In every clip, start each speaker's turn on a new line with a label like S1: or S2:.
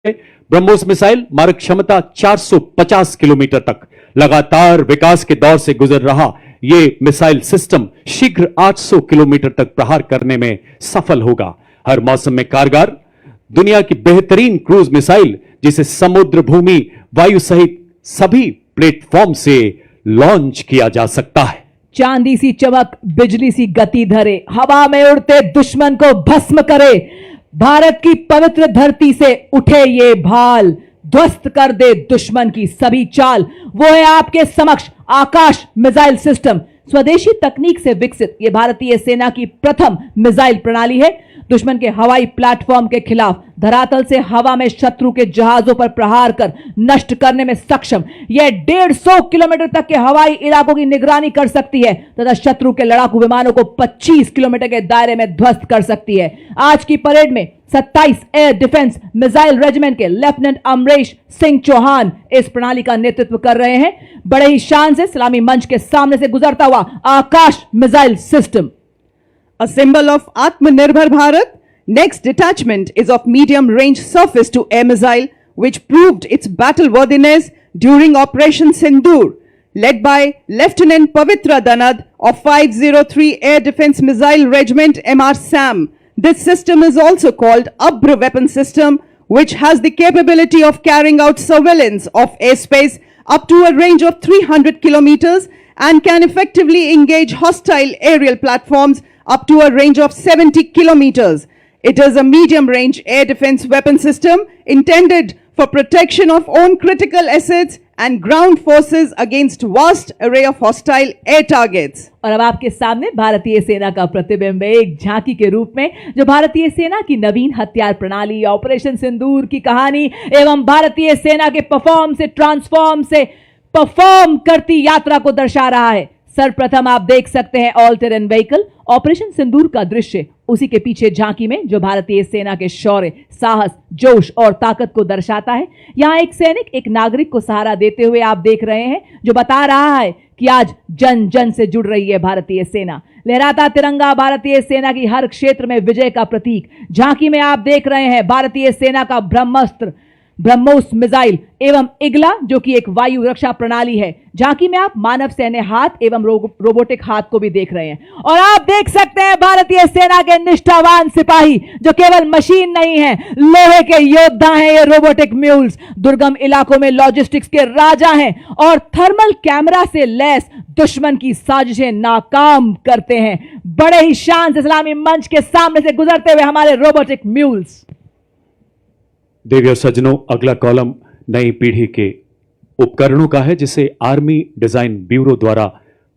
S1: BrahMos missile मारक क्षमता 450 kilometre तक लगातार विकास के दौर से गुजर रहा ये मिसाइल सिस्टम शीघ्र 800 किलोमीटर तक प्रहार करने में सफल होगा। हर मौसम में कारगर दुनिया की बेहतरीन क्रूज मिसाइल जिसे समुद्र, भूमि, वायु सहित सभी प्लेटफॉर्म से लॉन्च किया जा सकता है।
S2: चांदी सी चमक, बिजली सी गति धरे, हवा में उड़ते दुश्मन को भस्म करे। भारत की पवित्र धरती से उठे ये भाल, ध्वस्त कर दे दुश्मन की सभी चाल। वो है आपके समक्ष आकाश मिसाइल सिस्टम। स्वदेशी तकनीक से विकसित यह भारतीय सेना की प्रथम मिसाइल प्रणाली है। दुश्मन के हवाई प्लेटफॉर्म के खिलाफ धरातल से हवा में शत्रु के जहाजों पर प्रहार कर नष्ट करने में सक्षम यह 150 किलोमीटर तक के हवाई इलाकों की निगरानी कर सकती है तथा शत्रु के लड़ाकू विमानों को 25 किलोमीटर के दायरे में ध्वस्त कर सकती है। आज की परेड में 27 एयर डिफेंस मिसाइल रेजिमेंट के लेफ्टिनेंट अमरेश सिंह चौहान इस प्रणाली का नेतृत्व कर रहे हैं। बड़े ही शान से सलामी मंच के सामने से गुजरता हुआ Akash missile system,
S3: a symbol of Atmanirbhar Bharat. Next detachment is of medium-range surface-to-air missile, which proved its battle-worthiness during Operation Sindoor, led by Lieutenant Pavitra Danad of 503 Air Defence Missile Regiment MR SAM. This system is also called Abra Weapon System, which has the capability of carrying out surveillance of airspace up to a range of 300 kilometers and can effectively engage hostile aerial platforms up to a range of 70 kilometers. It is a medium-range air defense weapon system intended for protection of own critical assets and ground forces against vast array of hostile air targets.
S2: और अब आपके सामने भारतीय सेना का प्रतिबिंब एक झांकी के रूप में जो भारतीय सेना की नवीन हथियार प्रणाली, ऑपरेशन सिंदूर की कहानी एवं भारतीय सेना के परफॉर्म से ट्रांसफॉर्म से परफॉर्म करती यात्रा को दर्शा रहा है। सर्वप्रथम आप देख सकते हैं ऑल टेरेन व्हीकल ऑपरेशन सिंदूर का दृश्य। उसी के पीछे झांकी में जो भारतीय सेना के शौर्य, साहस, जोश और ताकत को दर्शाता है। यहां एक सैनिक एक नागरिक को सहारा देते हुए आप देख रहे हैं जो बता रहा है कि आज जन जन से जुड़ रही है भारतीय सेना। लहराता तिरंगा भारतीय सेना की हर क्षेत्र में विजय का प्रतीक। झांकी में आप देख रहे हैं भारतीय सेना का ब्रह्मास्त्र, ब्रह्मोस मिसाइल एवं इगला जो कि एक वायु रक्षा प्रणाली है। झांकी में आप मानव सैन्य हाथ एवं रोबोटिक हाथ को भी देख रहे हैं और आप देख सकते हैं भारतीय सेना के निष्ठावान सिपाही जो केवल मशीन नहीं है, लोहे के योद्धा हैं। ये रोबोटिक म्यूल्स दुर्गम इलाकों में लॉजिस्टिक्स के राजा हैं और थर्मल कैमरा से लैस दुश्मन की साजिशें नाकाम करते हैं। बड़े ही शान से सलामी मंच के सामने से गुजरते हुए हमारे रोबोटिक म्यूल्स।
S1: देवी और सज्जनों, अगला कॉलम नई पीढ़ी के उपकरणों का है जिसे आर्मी डिजाइन ब्यूरो द्वारा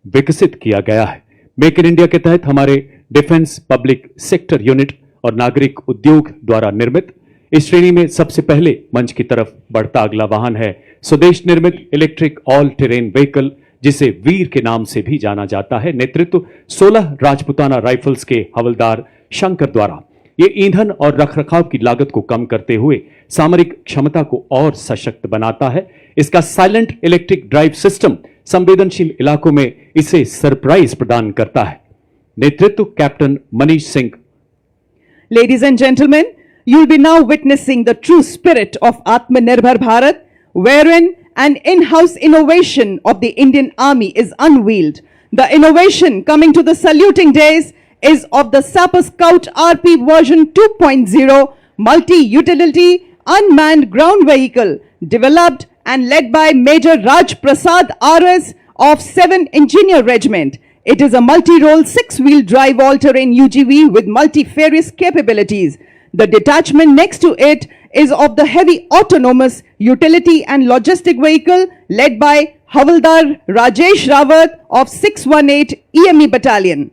S1: विकसित किया गया है। मेक इन इंडिया के तहत हमारे डिफेंस पब्लिक सेक्टर यूनिट और नागरिक उद्योग द्वारा निर्मित इस श्रेणी में सबसे पहले मंच की तरफ बढ़ता अगला वाहन है स्वदेश निर्मित इलेक्ट्रिक ऑल टेरेन व्हीकल जिसे वीर के नाम से भी जाना जाता है। नेतृत्व 16 राजपुताना राइफल्स के हवलदार शंकर द्वारा। ये ईंधन और रखरखाव की लागत को कम करते हुए सामरिक क्षमता को और सशक्त बनाता है। इसका साइलेंट इलेक्ट्रिक ड्राइव सिस्टम संवेदनशील इलाकों में इसे सरप्राइज प्रदान करता है। नेतृत्व captain Manish Singh.
S3: Ladies and gentlemen, you'll be now witnessing the true spirit of Atmanirbhar Bharat, wherein an in-house innovation of the Indian Army is unveiled. The innovation coming to the saluting days is of the Sapper Scout RP version 2.0 multi-utility unmanned ground vehicle developed and led by Major Raj Prasad RS of 7 Engineer Regiment. It is a multi-role 6-wheel drive all-terrain UGV with multifarious capabilities. The detachment next to it is of the heavy autonomous utility and logistic vehicle led by Havaldar Rajesh Rawat of 618 EME Battalion.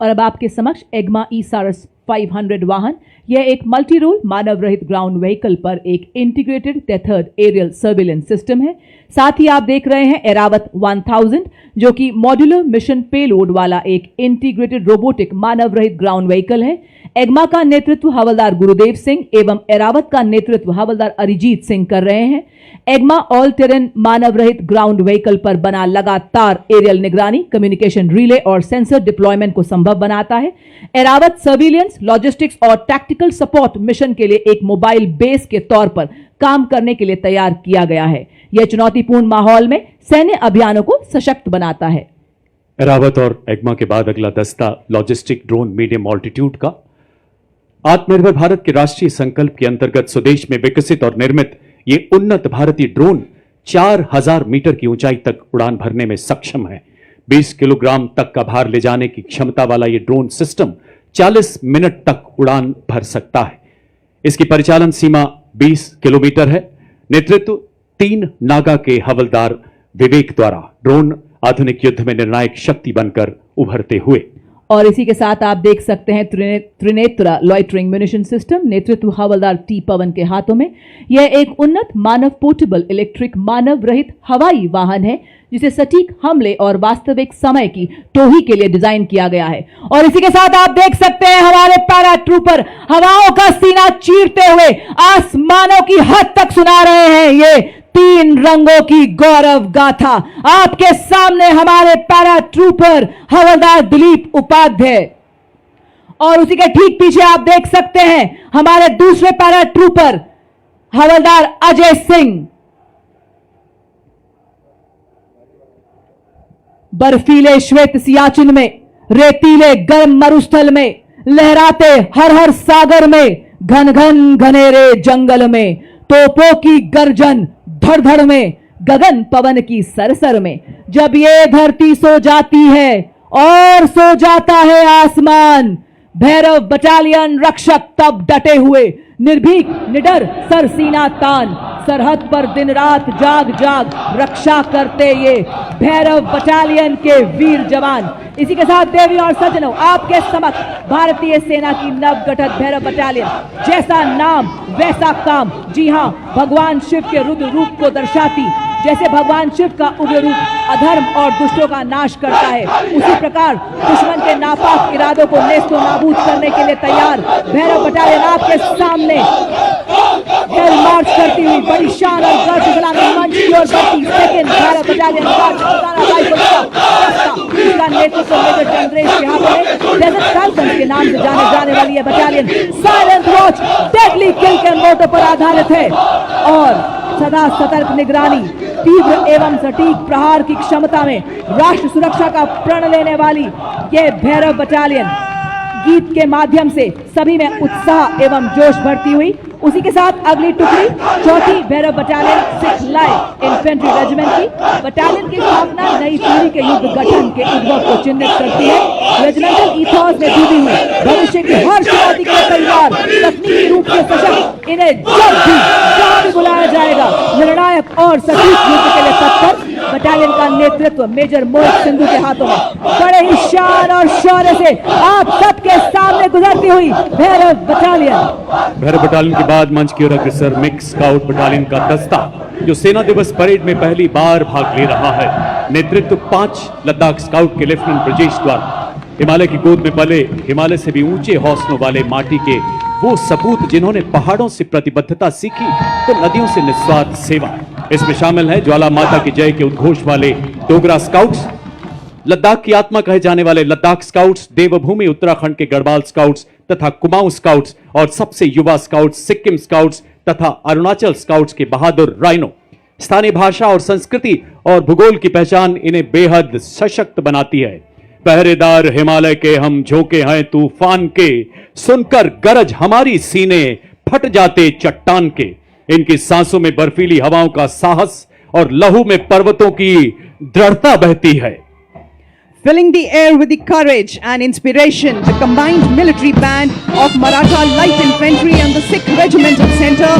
S2: और अब आपके समक्ष एग्मा ई-सारस 500 वाहन। यह एक multi role मानव रहित ground vehicle पर एक integrated tethered aerial surveillance system है। साथ ही आप देख रहे हैं एरावत 1000 जो कि मॉड्यूलर मिशन पेलोड वाला एक इंटीग्रेटेड रोबोटिक मानव रहित ग्राउंड व्हीकल है। एगमा का नेतृत्व हवलदार गुरुदेव सिंह एवं एरावत का नेतृत्व हवलदार अरिजीत सिंह कर रहे हैं। एगमा ऑल टेरेन मानव रहित ग्राउंड व्हीकल पर बना लगातार एरियल निगरानी, कम्युनिकेशन रिले और सेंसर डिप्लॉयमेंट को संभव बनाता है। एरावत सर्विलियंस, लॉजिस्टिक्स और टैक्टिकल सपोर्ट मिशन के लिए एक मोबाइल बेस के तौर पर काम करने के लिए तैयार किया गया है। यह चुनौतीपूर्ण माहौल में सैन्य अभियानों को सशक्त बनाता है।
S1: एरावत और एगमा के बाद अगला दस्ता लॉजिस्टिक ड्रोन मीडियम ऑल्टीट्यूड का। आत्मनिर्भर भारत के राष्ट्रीय संकल्प के अंतर्गत स्वदेश में विकसित और निर्मित ये उन्नत भारतीय ड्रोन 4000 मीटर की ऊंचाई तक उड़ान भरने में सक्षम है। 20 किलोग्राम तक का भार ले जाने की क्षमता वाला ये ड्रोन सिस्टम 40 मिनट तक उड़ान भर सकता है। इसकी परिचालन सीमा 20 किलोमीटर है। नेतृत्व 3 नागा के हवलदार विवेक द्वारा ड्रोन आधुनिक युद्ध में निर्णायक शक्ति बनकर उभरते हुए।
S2: और इसी के साथ आप देख सकते हैं त्रिनेत्र लॉइटरिंग म्यूनिशन सिस्टम, नेतृत्व हवलदार टी पवन के हाथों में। यह एक उन्नत मानव पोर्टेबल इलेक्ट्रिक मानव रहित हवाई वाहन है जिसे सटीक हमले और वास्तविक समय की टोही के लिए डिजाइन किया गया है। और इसी के साथ आप देख सकते हैं हमारे पैरा ट्रूपर हवाओं का सीना चीरते हुए आसमानों की हद तक सुना रहे हैं ये 3 रंगों की गौरव गाथा। आपके सामने हमारे पैरा ट्रूपर हवलदार दिलीप उपाध्याय और उसी के ठीक पीछे आप देख सकते हैं हमारे दूसरे पैरा ट्रूपर हवलदार अजय सिंह। बर्फीले श्वेत सियाचिन में, रेतीले गर्म मरुस्थल में, लहराते हर हर सागर में, घन घन घनेरे जंगल में, तोपों की गर्जन धड़-धड़ में, गगन पवन की सरसर में, जब ये धरती सो जाती है और सो जाता है आसमान, भैरव बटालियन रक्षक तब डटे हुए, निर्भीक निडर सरसीना तान, सरहद पर दिन रात जाग जाग रक्षा करते ये भैरव बटालियन के वीर जवान। इसी के साथ देवी और सज्जनों, आपके समक्ष भारतीय सेना की नवगठित भैरव बटालियन। जैसा नाम वैसा काम। जी हां, भगवान शिव के रुद्र रूप को दर्शाती, जैसे भगवान शिव का उग्र रूप अधर्म और दुष्टों का नाश करता है, उसी प्रकार दुश्मन के नापाक इरादों को नेस्तो नाबूद करने के लिए तैयार भैरव बटालियन आपके सामने हिल मार्च करती हुई बड़ी शान और गर्व के साथ मंच की ओर बढ़ती सेकंड भैरव बटालियन इसका नेतृत्व मेजर चंद्रेश के हाथों में। डेजर्ट फैल्कन के नाम से जाने जाने वाली यह बटालियन साइलेंट वॉच, डेडली किल के मोटो पर आधारित है और सदा सतर्क निगरानी, तीव्र एवं सटीक प्रहार की क्षमता में राष्ट्र सुरक्षा का प्रण लेने वाली ये भैरव बटालियन गीत के माध्यम से सभी में उत्साह एवं जोश भरती हुई। उसी के साथ अगली टुकड़ी चौथी Bhairav battalion 6 light infantry regiment की। बटालियन की स्थापना नई पीढ़ी के युद्ध गठन के उद्भव को चिन्हित करती है। रेजिमेंटल इथॉस में डूबी हुई भविष्य की हर चुनौती के तैयार, तकनीकी रूप से सशक्त, इन्हें जब भी जहां भी बुलाया जाएगा निर्णायक और सटीक युद्ध के लिए तत्पर। बटालियन का नेतृत्व मेजर मोहित सिंधु के हाथों में बड़े ही शान और शौर्य से आप सबके सामने गुजरती हुई भैरव बटालियन।
S1: भैरव बटालियन के बाद मंच की ओर अग्रसर मिक्स स्काउट बटालियन का दस्ता जो सेना दिवस परेड में पहली बार भाग ले रहा है। नेतृत्व 5 लद्दाख स्काउट के लेफ्टिनेंट ब्रजेश द्वारा। हिमालय की गोद में पले, हिमालय से भी ऊंचे हौसलों वाले माटी के वो सपूत जिन्होंने पहाड़ों से प्रतिबद्धता सीखी तो नदियों से निस्वार्थ सेवा। इसमें शामिल है ज्वाला माता की जय के उद्घोष वाले डोगरा स्काउट्स, लद्दाख की आत्मा कहे जाने वाले लद्दाख स्काउट्स, देवभूमि उत्तराखंड के गढ़वाल स्काउट्स तथा कुमाऊं स्काउट्स और सबसे युवा स्काउट्स सिक्किम स्काउट्स तथा अरुणाचल स्काउट्स के बहादुर राइनो। स्थानीय भाषा और संस्कृति और भूगोल की पहचान इन्हें बेहद सशक्त बनाती है। पहरेदार हिमालय के हम झोंके हैं तूफान के, सुनकर गरज हमारी सीने फट जाते चट्टान के। इनकी सांसों में बर्फीली हवाओं का साहस और लहू में पर्वतों की दृढ़ता बहती है।
S3: Filling the air with the courage and inspiration, the combined military band of Maratha Light Infantry and the 6th Regimental Center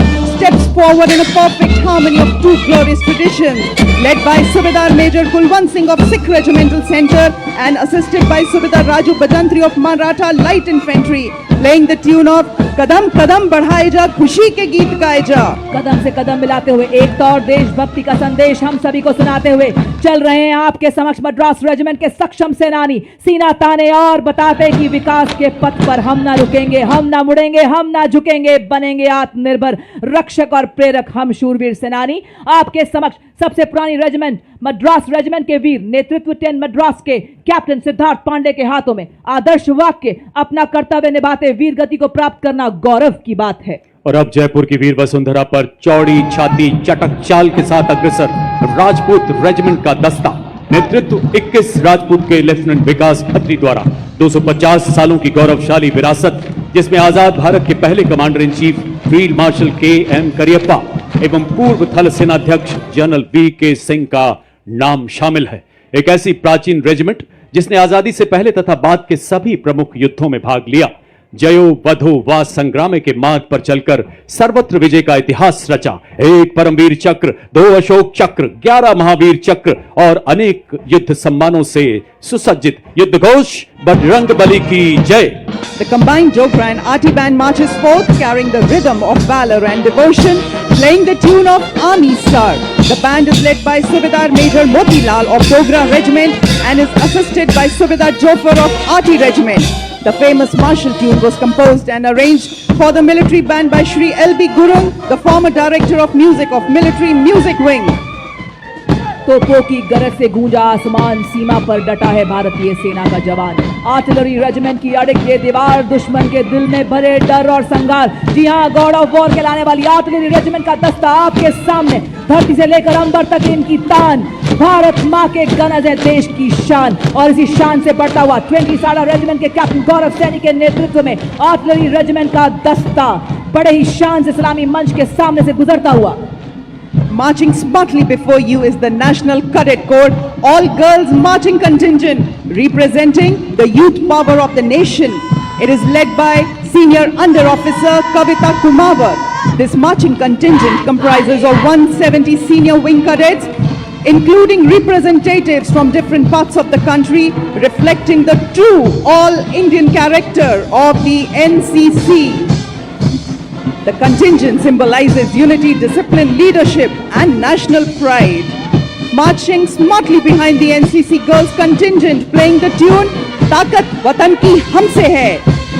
S3: steps forward in a perfect harmony of two glorious traditions, led by Subedar Major Kulwant Singh of Sikh Regimental Center and assisted by Subedar Raju Bajantri of Maratha Light Infantry, playing the tune of Kadam Kadam Badhaye Ja, Khushi Ke Geet Gaye Ja.
S2: कदम से कदम मिलाते हुए एकता और देशभक्ति का संदेश हम सभी को सुनाते हुए चल रहे हैं आपके समक्ष मद्रास रेजिमेंट के सक्षम सेनानी, सीना ताने और बताते कि विकास के पथ पर हम ना रुकेंगे, हम ना मुड़ेंगे, हम ना झुकेंगे, बनेंगे आत्मनिर्भर रक्षक और प्रेरक हम शूरवीर सेनानी। आपके समक्ष सबसे पुरानी रेजिमेंट मद्रास रेजिमेंट के वीर नेतृत्व 10 मद्रास के कैप्टन सिद्धार्थ पांडे के हाथों में आदर्श वाक्य, अपना कर्तव्य निभाते वीर गति को प्राप्त करना गौरव की बात है।
S1: और अब जयपुर की वीर वसुंधरा पर चौड़ी छाती चटक चाल के साथ अग्रसर राजपूत रेजिमेंट का दस्ता, नेतृत्व 21 राजपूत के लेफ्टिनेंट विकास खत्री द्वारा 250 सालों की गौरवशाली विरासत, जिसमें आजाद भारत के पहले commander in chief field marshal KM. Cariappa एवं पूर्व थल सेनाध्यक्ष जनरल वी.के. सिंह का नाम शामिल है। एक ऐसी प्राचीन रेजिमेंट जिसने आजादी से पहले तथा बाद के सभी प्रमुख युद्धों में भाग लिया, जयो वधो वा संग्राम के मार्ग पर चलकर सर्वत्र विजय का इतिहास रचा। एक परमवीर चक्र, 2 अशोक चक्र, 11 महावीर चक्र और अनेक युद्ध सम्मानों से सुसज्जित युद्ध घोष बजरंग बली की जय।
S3: The combined Jokra and Arti band marches forth carrying the rhythm of valor and devotion, playing the tune of Army Star. The band is led by Subedar Major Motilal of Dogra Regiment and is assisted by Subedar Jofar of Arti Regiment. The famous martial tune was composed and arranged for the military band by Shri L.B. Gurung, the former director of music of Military Music Wing.
S2: तोपों की गरज से गूंजा आसमान, सीमा पर डटा है भारतीय सेना का जवान। आर्टिलरी रेजिमेंट की अड़िग ये दीवार, दुश्मन के दिल में भरे डर और संघार। जी हां, गॉड ऑफ वॉर कहलाने वाली आर्टिलरी रेजिमेंट का दस्ता आपके सामने, धरती से लेकर अंबर तक इनकी तान। भारत माँ के गनज है देश की शान, और इसी शान से बढ़ता हुआ 20 साड़ा रेजिमेंट के कैप्टन गौरव सैनी के नेतृत्व में आर्टिलरी रेजिमेंट का दस्ता बड़े ही शान से सलामी मंच के सामने से गुजरता हुआ।
S3: Marching smartly before you is the National Cadet Corps, all girls marching contingent representing the youth power of the nation. It is led by Senior Under Officer Kavita Kumawar. This marching contingent comprises of 170 senior wing cadets, including representatives from different parts of the country, reflecting the true all-Indian character of the NCC. The contingent symbolizes unity, discipline, leadership and national pride. Marching smartly behind the NCC girls contingent playing the tune Taakat Watan Ki Humse Hai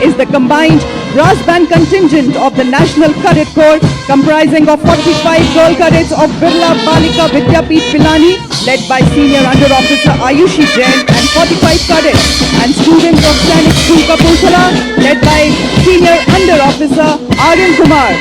S3: is the combined brass band contingent of the National Cadet Corps, comprising of 45 girl cadets of Birla Balika Vidyapeeth Pilani, led by Senior Under Officer Ayushi Jain, and 45 cadets and students of Sainik School Kapurthala, led by Senior Under Officer Aryan Kumar.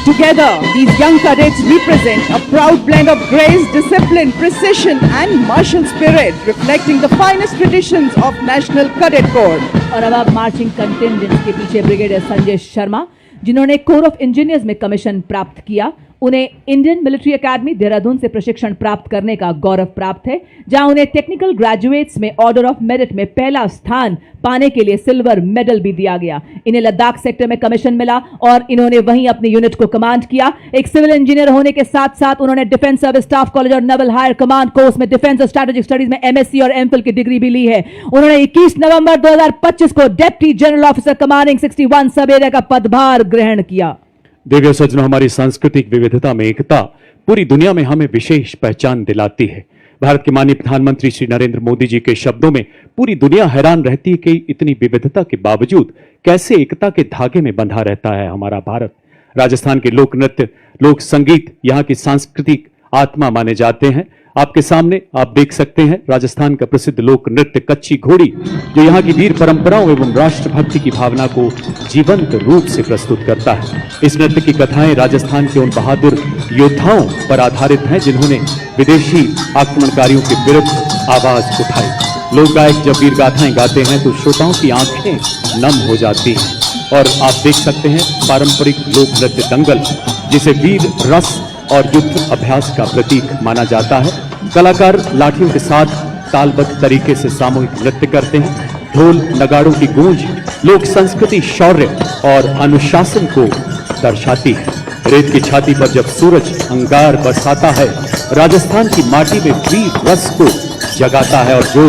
S3: Together, these young cadets represent a proud blend of grace, discipline, precision and martial spirit, reflecting the finest traditions of National Cadet Corps.
S2: और अब आप marching contingent के पीछे brigadier Sanjay Sharma, जिन्होंने core of engineers में commission प्राप्त किया, उन्हें इंडियन मिलिट्री एकेडमी देहरादून से प्रशिक्षण प्राप्त करने का गौरव प्राप्त है, जहां उन्हें टेक्निकल ग्रेजुएट्स में ऑर्डर ऑफ मेरिट में पहला स्थान पाने के लिए सिल्वर मेडल भी दिया गया। इन्हें लद्दाख सेक्टर में कमीशन मिला और इन्होंने वहीं अपनी यूनिट को कमांड किया। एक सिविल इंजीनियर होने के साथ साथ उन्होंने डिफेंस सर्विस स्टाफ कॉलेज और नेवल हायर कमांड कोर्स में डिफेंस और स्ट्रेटेजिक स्टडीज में एमएससी और एमफिल की डिग्री भी ली है। उन्होंने 21 नवंबर 2025 को डिप्टी जनरल ऑफिसर कमांडिंग 61 सब एरिया का पदभार ग्रहण किया।
S1: देवियों सज्जनों, हमारी सांस्कृतिक विविधता में एकता पूरी दुनिया में हमें विशेष पहचान दिलाती है। भारत के माननीय प्रधानमंत्री श्री नरेंद्र मोदी जी के शब्दों में पूरी दुनिया हैरान रहती है कि इतनी विविधता के बावजूद कैसे एकता के धागे में बंधा रहता है हमारा भारत। राजस्थान के लोक नृत्य, लोक संगीत यहाँ की सांस्कृतिक आत्मा माने जाते हैं। आपके सामने आप देख सकते हैं राजस्थान का प्रसिद्ध लोक नृत्य कच्ची घोड़ी, जो यहाँ की वीर परंपराओं एवं राष्ट्रभक्ति की भावना को जीवंत रूप से प्रस्तुत करता है। इस नृत्य की कथाएं राजस्थान के उन बहादुर योद्धाओं पर आधारित हैं जिन्होंने विदेशी आक्रमणकारियों के विरुद्ध आवाज उठाई। लोक गायक जब वीर गाथाएं गाते हैं तो श्रोताओं की आंखें नम हो जाती हैं। और आप देख सकते हैं पारंपरिक लोक नृत्य दंगल, जिसे वीर रस और युद्ध अभ्यास का प्रतीक माना जाता है। कलाकार लाठियों के साथ तालबद्ध तरीके से सामूहिक नृत्य करते हैं। ढोल नगाड़ों की गूंज लोक संस्कृति, शौर्य और अनुशासन को दर्शाती है। रेत की छाती पर जब सूरज अंगार बरसाता है, राजस्थान की माटी में वीर रस को जगाता है और जो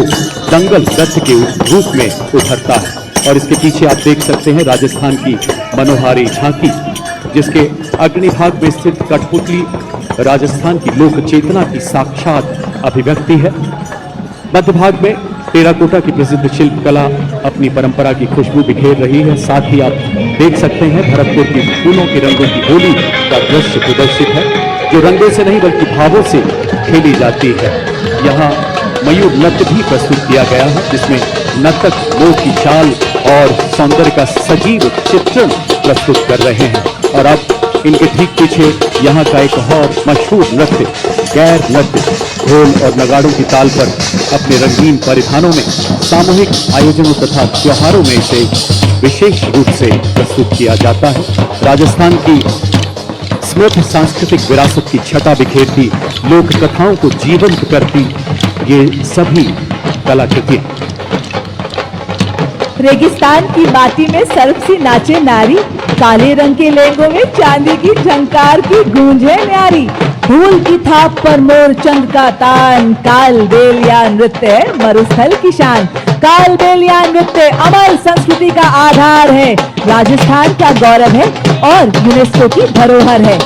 S1: दंगल नृत्य के रूप में उभरता है। और इसके पीछे आप देख सकते हैं राजस्थान की मनोहारी झांकी, जिसके अग्निभाग में स्थित कठपुतली राजस्थान की लोक चेतना की साक्षात अभिव्यक्ति है। मध्य भाग में टेराकोटा की प्रसिद्ध शिल्पकला अपनी परंपरा की खुशबू बिखेर रही है। साथ ही आप देख सकते हैं भरतपुर की फूलों के रंगों की होली का दृश्य प्रदर्शित है, जो रंगों से नहीं बल्कि भावों से खेली जाती है। यहाँ मयूर नृत्य भी प्रस्तुत किया गया है, जिसमें नर्तक मोर की चाल और सौंदर्य का सजीव चित्रण प्रस्तुत कर रहे हैं। और अब इनके ठीक पीछे यहाँ का एक और मशहूर नृत्य गैर नृत्य ढोल और नगाड़ों की ताल पर अपने रंगीन परिधानों में सामूहिक आयोजनों तथा त्योहारों में इसे विशेष रूप से प्रस्तुत किया जाता है। राजस्थान की समृद्ध सांस्कृतिक विरासत की छटा बिखेरती, लोक कथाओं को जीवंत करती ये सभी कलाकृतियां।
S2: रेगिस्तान की माटी में सर्प सी नाचे नारी, काले रंग के लहंगों में चांदी की झंकार की गूंज है न्यारी। फूल की थाप पर मोर चंद का तान, काल बेलिया नृत्य है मरुस्थल की शान। काल बेलिया नृत्य अमर संस्कृति का आधार है, राजस्थान का गौरव है और यूनेस्को की धरोहर है।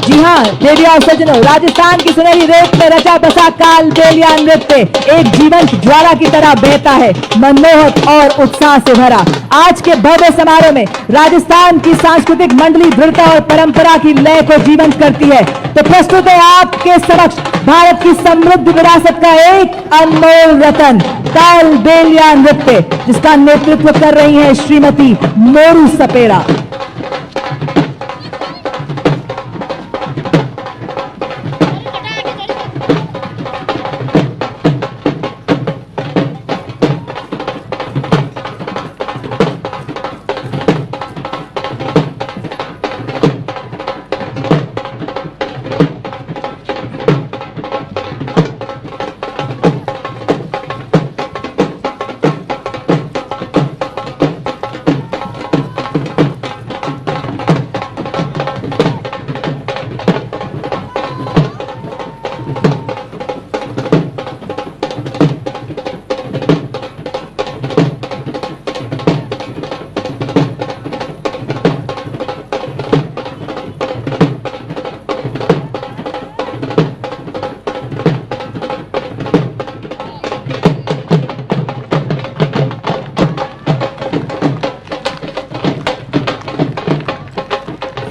S2: जी हाँ देवी और सज्जनों, राजस्थान की सुनहरी रेत में रचा बसा काल बेलिया नृत्य एक जीवंत ज्वाला की तरह बहता है, मनमोहक और उत्साह से भरा। आज के भव्य समारोह में राजस्थान की सांस्कृतिक मंडली दृढ़ता और परंपरा की लय को जीवंत करती है। तो प्रस्तुत है आपके समक्ष भारत की समृद्ध विरासत का एक अनमोल रतन, काल बेलिया नृत्य, जिसका नेतृत्व कर रही है श्रीमती मोरू सपेरा।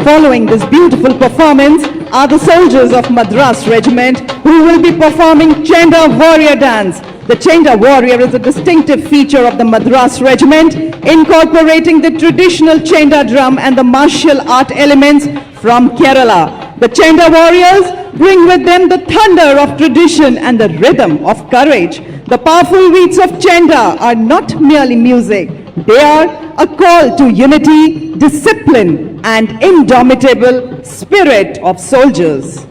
S3: Following this beautiful performance are the soldiers of Madras Regiment who will be performing Chenda Warrior Dance. The Chenda Warrior is a distinctive feature of the Madras Regiment, incorporating the traditional Chenda drum and the martial art elements from Kerala. The Chenda Warriors bring with them the thunder of tradition and the rhythm of courage. The powerful beats of Chenda are not merely music. They are a call to unity, discipline, and indomitable spirit of soldiers.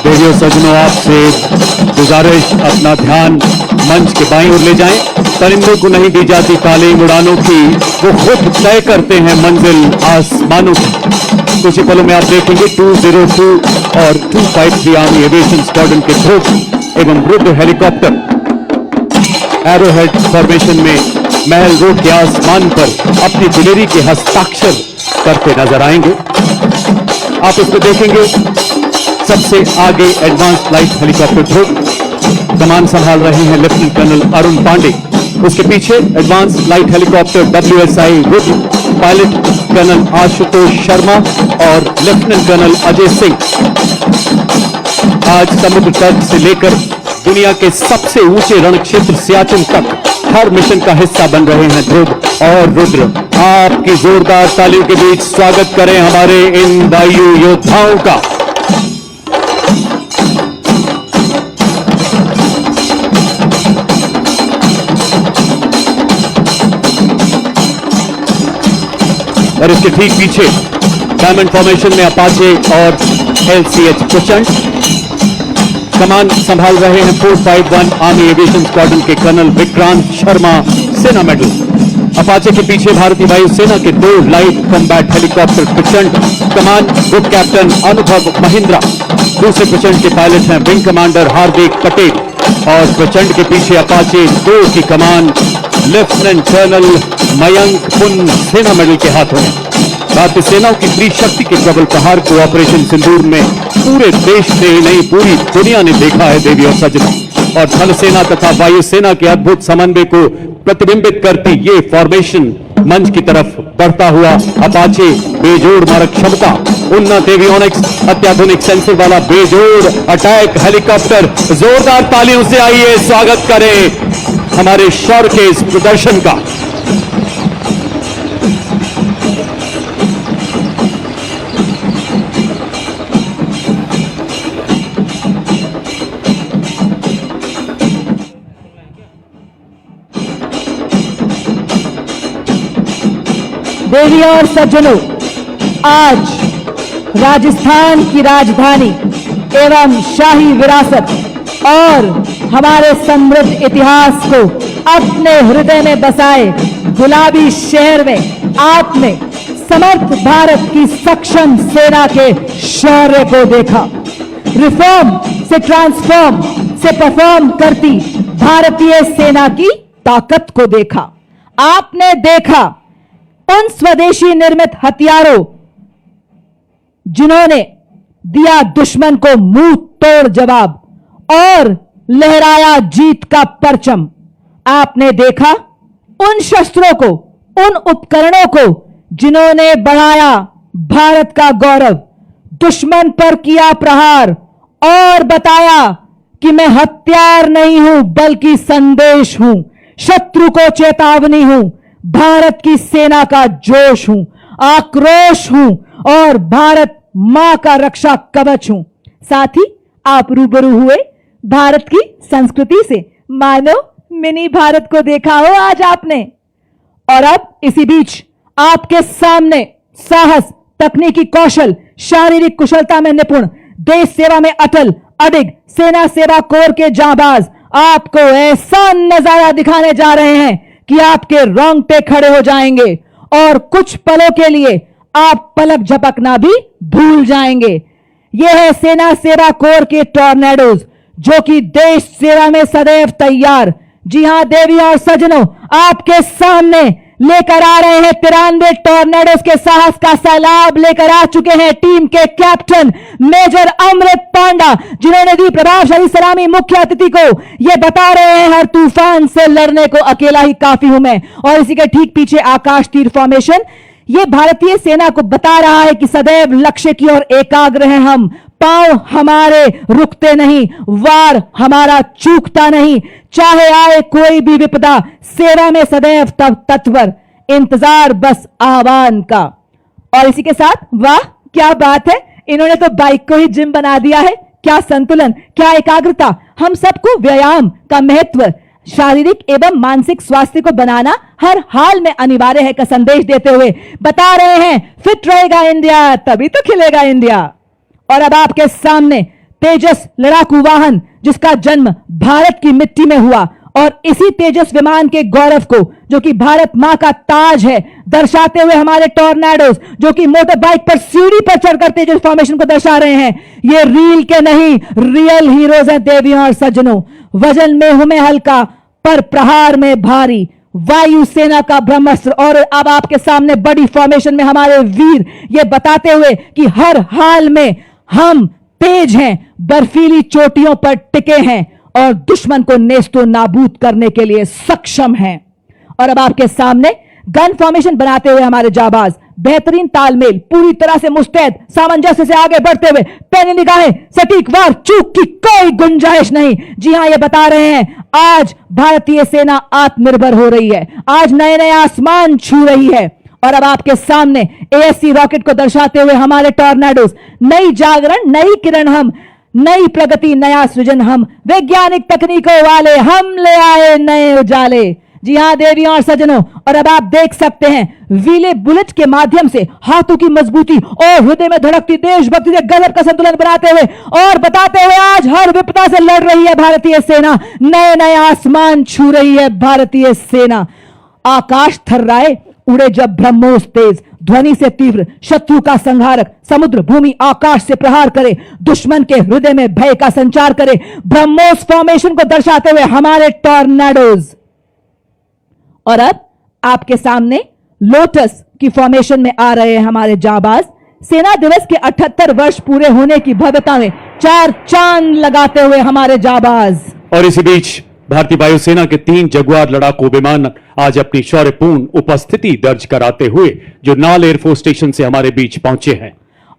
S1: देवियों सज्जनों, आपसे गुजारिश अपना ध्यान मंच के बाईं ओर ले जाएं। परिंदों को नहीं दी जाती तालीम उड़ानों की, वो खुद तय करते हैं मंजिल आसमानों की। कुछ ही पलों में आप देखेंगे 202 और 253 आर्मी एविएशन स्क्वाड्रन के ध्रुव एवं रुद्र हेलीकॉप्टर एरोहेड फॉर्मेशन में महल रोड के आसमान पर अपनी दिलेरी के हस्ताक्षर करते नजर आएंगे। आप इसको देखेंगे सबसे आगे एडवांस लाइट हेलीकॉप्टर ध्रुव, कमान संभाल रहे हैं लेफ्टिनेंट कर्नल अरुण पांडे, उसके पीछे advance light helicopter WSI Rudra, pilot colonel Ashutosh Sharma और लेफ्टिनेंट कर्नल अजय सिंह आज समुद्र तट से लेकर दुनिया के सबसे ऊंचे रण क्षेत्र सियाचिन तक हर मिशन का हिस्सा बन रहे हैं ध्रुव और रुद्र। आपकी जोरदार तालियों के बीच स्वागत करें हमारे इन वायु योद्धाओं का। और इसके ठीक पीछे डायमंड फॉर्मेशन में अपाचे और LCH प्रचंड कमान संभाल रहे हैं 451 आर्मी एविएशन स्क्वाड्रन के कर्नल विक्रांत शर्मा, सेना मेडल। अपाचे के पीछे भारतीय वायुसेना के 2 लाइट कॉम्बैट हेलीकॉप्टर प्रचंड कमान ग्रुप कैप्टन अनुभव महिंद्रा, दूसरे प्रचंड के पायलट हैं विंग कमांडर हार्दिक पटेल और प्रचंड के पीछे अपाचे 2 की कमान लेफ्टिनेंट कर्नल मयंक पुन, सेना मेडल के हाथों में। भारतीय सेनाओं की त्रिशक्ति के प्रबल प्रहार को ऑपरेशन सिंदूर में पूरे देश से ही नहीं पूरी दुनिया ने देखा है देवी और सज्जनों। और थल सेना तथा वायुसेना के अद्भुत समन्वय को प्रतिबिंबित करती ये फॉर्मेशन मंच की तरफ बढ़ता हुआ अपाचे बेजोड़ मारक क्षमता, उन्नत एवियोनिक्स, अत्याधुनिक सेंसर वाला बेजोड़ अटैक हेलीकॉप्टर। जोरदार तालियों से आइए स्वागत करें हमारे शौर्य के इस प्रदर्शन का।
S2: देवी और सज्जनों, आज राजस्थान की राजधानी एवं शाही विरासत और हमारे समृद्ध इतिहास को अपने हृदय में बसाए गुलाबी शहर में आपने समर्थ भारत की सक्षम सेना के शौर्य को देखा। रिफॉर्म से ट्रांसफॉर्म से परफॉर्म करती भारतीय सेना की ताकत को देखा। आपने देखा उन स्वदेशी निर्मित हथियारों जिन्होंने दिया दुश्मन को मुंह तोड़ जवाब और लहराया जीत का परचम। आपने देखा उन शस्त्रों को, उन उपकरणों को जिन्होंने बढ़ाया भारत का गौरव, दुश्मन पर किया प्रहार और बताया कि मैं हथियार नहीं हूं बल्कि संदेश हूं, शत्रु को चेतावनी हूं, भारत की सेना का जोश हूं, आक्रोश हूं और भारत मां का रक्षा कवच हूं। साथ ही आप रूबरू हुए भारत की संस्कृति से, मानो मिनी भारत को देखा हो आज आपने। और अब इसी बीच आपके सामने साहस, तकनीकी कौशल, शारीरिक कुशलता में निपुण, देश सेवा में अटल अडिग सेना सेवा कोर के जांबाज आपको ऐसा नजारा दिखाने जा रहे हैं कि आपके रोंगटे खड़े हो जाएंगे और कुछ पलों के लिए आप पलक झपकना भी भूल जाएंगे। यह है सेना सेवा कोर के टॉर्नेडोज जो कि देश सेवा में सदैव तैयार। जी हां देवी और सज्जनों, आपके सामने लेकर आ रहे हैं 93 टॉर्नेडोज के साहस का सैलाब लेकर आ चुके हैं टीम के कैप्टन मेजर अमृत पांडा, जिन्होंने दी प्रभावशाली सलामी मुख्य अतिथि को। ये बता रहे हैं हर तूफान से लड़ने को अकेला ही काफी हूं मैं। और इसी के ठीक पीछे आकाश तीर फॉर्मेशन, ये भारतीय सेना को बता रहा है कि सदैव लक्ष्य की ओर एकाग्र हैं हम, पांव हमारे रुकते नहीं, वार हमारा चूकता नहीं, चाहे आए कोई भी विपदा, सेवा में सदैव तत्पर, इंतजार बस आह्वान का। और इसी के साथ वाह क्या बात है, इन्होंने तो बाइक को ही जिम बना दिया है। क्या संतुलन, क्या एकाग्रता। हम सबको व्यायाम का महत्व, शारीरिक एवं मानसिक स्वास्थ्य को बनाना हर हाल में अनिवार्य है का संदेश देते हुए बता रहे हैं फिट रहेगा इंडिया तभी तो खिलेगा इंडिया। और अब आपके सामने तेजस लड़ाकू वाहन जिसका जन्म भारत की मिट्टी में हुआ और इसी तेजस विमान के गौरव को जो कि भारत मां का ताज है दर्शाते हुए हमारे टॉर्नेडोज जो कि मोटर बाइक पर सीढ़ी पर चढ़कर तेजस फॉर्मेशन को दर्शा रहे हैं। ये रील के नहीं रियल हीरोज हैं देवियों और सज्जनों। वजन में हूं मैं हल्का पर प्रहार में भारी, वायुसेना का ब्रह्मास्त्र। और अब आपके सामने बड़ी फॉर्मेशन में हमारे वीर ये बताते हुए कि हर हाल में हम तेज हैं, बर्फीली चोटियों पर टिके हैं और दुश्मन को नेस्तो नाबूद करने के लिए सक्षम हैं। और अब आपके सामने गन फॉर्मेशन बनाते हुए हमारे जाबाज, बेहतरीन तालमेल, पूरी तरह से मुस्तैद, सामंजस्य से आगे बढ़ते हुए, पैनी निगाहें, सटीक वार, चूक की कोई गुंजाइश नहीं। जी हां, ये बता रहे हैं आज भारतीय सेना आत्मनिर्भर हो रही है, आज नए नए आसमान छू रही है। और अब आपके सामने ASC रॉकेट को दर्शाते हुए हमारे टॉर्नेडोज, नई जागरण, नई किरण हम, नई प्रगति, नया सृजन हम, वैज्ञानिक तकनीकों वाले हम ले आए नए उजाले। जी हां देवियों और सज्जनों, और अब आप देख सकते हैं व्हीले बुलेट के माध्यम से हाथों की मजबूती और हृदय में धड़कती देशभक्ति से गजब का संतुलन बनाते हुए और बताते हुए आज हर विपदा से लड़ रही है भारतीय सेना, नए नए आसमान छू रही है भारतीय सेना। आकाश थर्राए, उड़े जब ब्रह्मोस तेज, ध्वनि से तीव्र, शत्रु का संहारक, समुद्र भूमि आकाश से प्रहार करे, दुश्मन के हृदय में भय का संचार करे, ब्रह्मोस फॉर्मेशन को दर्शाते हुए हमारे टॉर्नेडोज। और अब आपके सामने लोटस की फॉर्मेशन में आ रहे हैं हमारे जाबाज, सेना दिवस के 78 वर्ष पूरे होने की भव्यता में चार चांद लगाते हुए हमारे जाबाज।
S1: और इसी बीच भारतीय वायुसेना के 3 जगुआर लड़ाकू विमान आज अपनी शौर्यपूर्ण उपस्थिति दर्ज कराते हुए जो नाल एयरफोर्स स्टेशन से हमारे बीच पहुंचे हैं।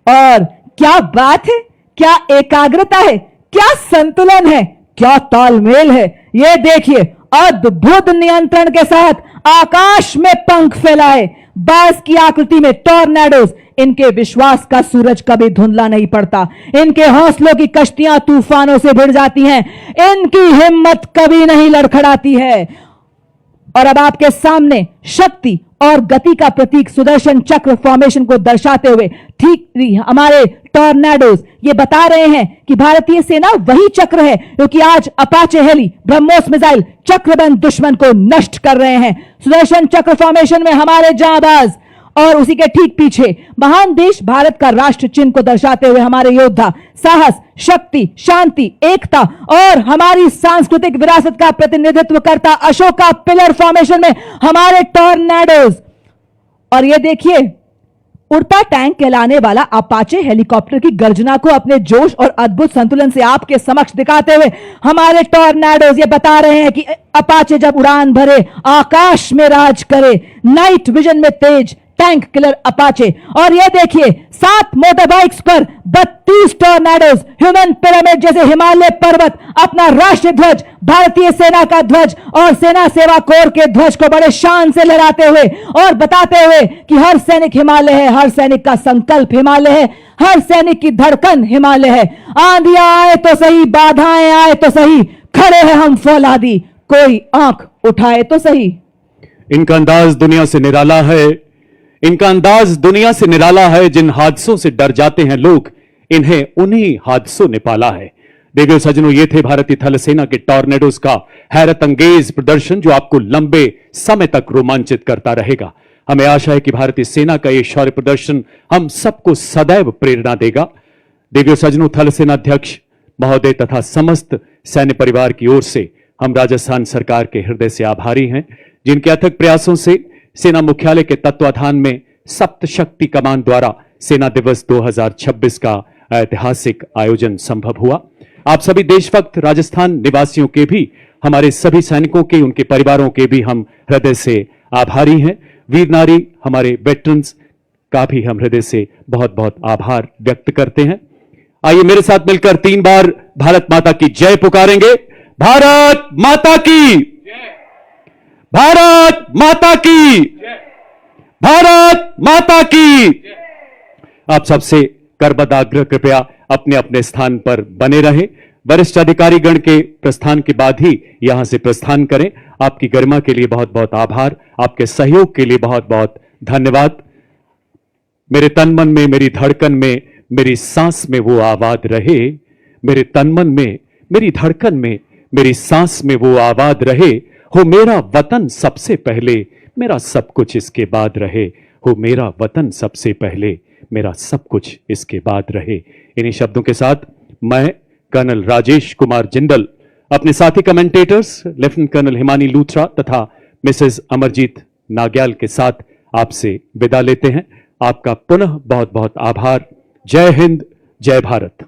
S2: और क्या बात है, क्या एकाग्रता है, क्या संतुलन है, क्या तालमेल है। ये देखिए, अद्भुत नियंत्रण के साथ आकाश में पंख फैलाए, बाज की आकृति में टॉर्नेडोज, इनके विश्वास का सूरज कभी धुंधला नहीं पड़ता, इनके हौसलों की कश्तियां तूफानों से भिड़ जाती हैं, इनकी हिम्मत कभी नहीं लड़खड़ाती है। और अब आपके सामने शक्ति और गति का प्रतीक सुदर्शन चक्र फॉर्मेशन को दर्शाते हुए ठीक हमारे टॉर्नेडोज ये बता रहे हैं कि भारतीय सेना वही चक्र है क्योंकि आज अपाचे हेली, ब्रह्मोस मिसाइल चक्रबंद दुश्मन को नष्ट कर रहे हैं। सुदर्शन चक्र फॉर्मेशन में हमारे जांबाज और उसी के ठीक पीछे महान देश भारत का राष्ट्र चिन्ह को दर्शाते हुए हमारे योद्धा, साहस, शक्ति, शांति, एकता और हमारी सांस्कृतिक विरासत का प्रतिनिधित्व करता अशोका पिलर फॉर्मेशन में हमारे टॉर्नेडोज। और ये देखिए, उड़ता टैंक कहलाने वाला अपाचे हेलीकॉप्टर की गर्जना को अपने जोश और अद्भुत संतुलन से आपके समक्ष दिखाते हुए हमारे टॉर्नेडोज ये बता रहे हैं कि अपाचे जब उड़ान भरे आकाश में राज करे, नाइट विजन में तेज, टैंक किलर अपाचे। और ये देखिए, 7 मोटर बाइक्स पर 32 टॉर्नेडोज, ह्यूमन पिरामिड जैसे हिमालय पर्वत, अपना राष्ट्रीय ध्वज, भारतीय सेना का ध्वज और सेना सेवा कोर के ध्वज को बड़े शान से लहराते हुए और बताते हुए कि हर सैनिक हिमालय है, हर सैनिक का संकल्प हिमालय है, हर सैनिक की धड़कन हिमालय है। आंधियां आए तो सही, बाधाएं आए तो सही, खड़े हैं हम फौलादी, कोई आंख उठाए तो सही।
S1: इनका अंदाज दुनिया से निराला है, इनका अंदाज दुनिया से निराला है। जिन हादसों से डर जाते हैं लोग, इन्हें उन्हीं हादसों ने पाला है। देखिए सज्जनों, ये थे भारतीय थल सेना के टॉर्नेडोज का हैरत अंगेज प्रदर्शन जो आपको लंबे समय तक रोमांचित करता रहेगा। हमें आशा है कि भारतीय सेना का यह शौर्य प्रदर्शन हम सबको सदैव प्रेरणा देगा। देखिए सज्जनों, थल सेना अध्यक्ष महोदय तथा समस्त सैन्य परिवार की ओर से हम राजस्थान सरकार के हृदय से आभारी हैं, जिनके अथक प्रयासों से सेना मुख्यालय के तत्वाधान में सप्त शक्ति कमान द्वारा सेना दिवस 2026 का ऐतिहासिक आयोजन संभव हुआ। आप सभी देशभक्त राजस्थान निवासियों के भी, हमारे सभी सैनिकों के, उनके परिवारों के भी हम हृदय से आभारी हैं। वीर नारी हमारे वेटरन्स का भी हम हृदय से बहुत बहुत आभार व्यक्त करते हैं। आइए मेरे साथ मिलकर 3 बार भारत माता की जय पुकारेंगे। भारत माता की, भारत माता की, भारत माता की। आप सबसे करबद्ध आग्रह, कृपया अपने अपने स्थान पर बने रहें। वरिष्ठ अधिकारी गण के प्रस्थान के बाद ही यहां से प्रस्थान करें। आपकी गरिमा के लिए बहुत बहुत आभार, आपके सहयोग के लिए बहुत बहुत धन्यवाद। मेरे तन मन में, मेरी धड़कन में, मेरी सांस में वो आवाज रहे, मेरे तन मन में, मेरी धड़कन में, मेरी सांस में वो आवाज रहे, हो मेरा वतन सबसे पहले, मेरा सब कुछ इसके बाद रहे, हो मेरा वतन सबसे पहले, मेरा सब कुछ इसके बाद रहे। इन्हीं शब्दों के साथ मैं कर्नल राजेश कुमार जिंदल अपने साथी commentators lieutenant colonel Himani Luthra तथा मिसेस अमरजीत नाग्याल के साथ आपसे विदा लेते हैं। आपका पुनः बहुत बहुत आभार। जय हिंद, जय भारत।